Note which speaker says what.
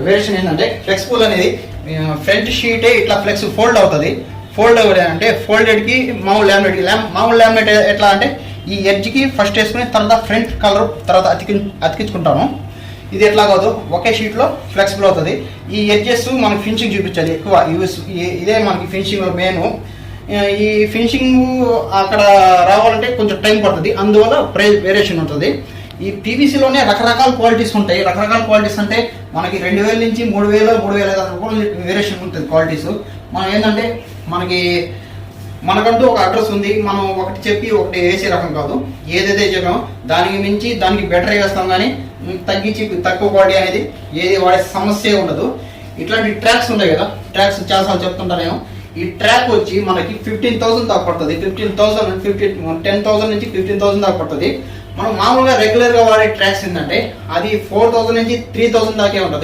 Speaker 1: Variation ఏంటంటే flexible అనేది front షీటే ఇట్లా ఫ్లెక్స్ ఫోల్డ్ అవుతుంది. ఫోల్డ్ అంటే ఫోల్డెడ్కి మామూలు లామినేట్ ఎట్లా అంటే ఈ ఎడ్జ్కి ఫస్ట్ వేసుకుని తర్వాత ఫ్రంట్ కలర్ తర్వాత అతికించుకుంటాము. ఇది ఎట్లా కాదు, ఒకే షీట్లో ఫ్లెక్సిబుల్ అవుతుంది. ఈ ఎడ్జెస్ మనకి ఫినిషింగ్ చూపించాలి ఎక్కువ ఇదే మనకి ఫినిషింగ్ మెయిన్. ఈ ఫినిషింగ్ అక్కడ రావాలంటే కొంచెం టైం పడుతుంది, అందువల్ల ప్రైస్ వేరియేషన్ ఉంటుంది. ఈ పీవీసీలోనే రకరకాల క్వాలిటీస్ ఉంటాయి. రకరకాల క్వాలిటీస్ అంటే మనకి 2000 నుంచి 3000, 3500 కూడా వేరియేషన్ ఉంటుంది క్వాలిటీస్. మనం ఏంటంటే మనకంటూ ఒక అడ్రస్ ఉంది. మనం ఒకటి చెప్పి ఒకటి వేసే రకం కాదు. ఏదైతే చెప్పామో దానికి మించి దానికి బెటర్ వేస్తాం, కానీ తగ్గించి తక్కువ క్వాలిటీ అనేది ఏది వాడే సమస్య ఉండదు. ఇట్లాంటి ట్రాక్స్ ఉంటాయి కదా, ట్రాక్స్ చాలాసార్లు చెప్తుంటా నేను. ఈ ట్రాక్ వచ్చి మనకి 15,000 దాకా పడుతుంది. 10,000 నుంచి 15,000 దాకా పడుతుంది. మనం మామూలుగా రెగ్యులర్ గా వాడే ట్రాక్స్ ఏంటంటే అది 4,000 నుంచి 3,000 దాకే ఉంటుంది.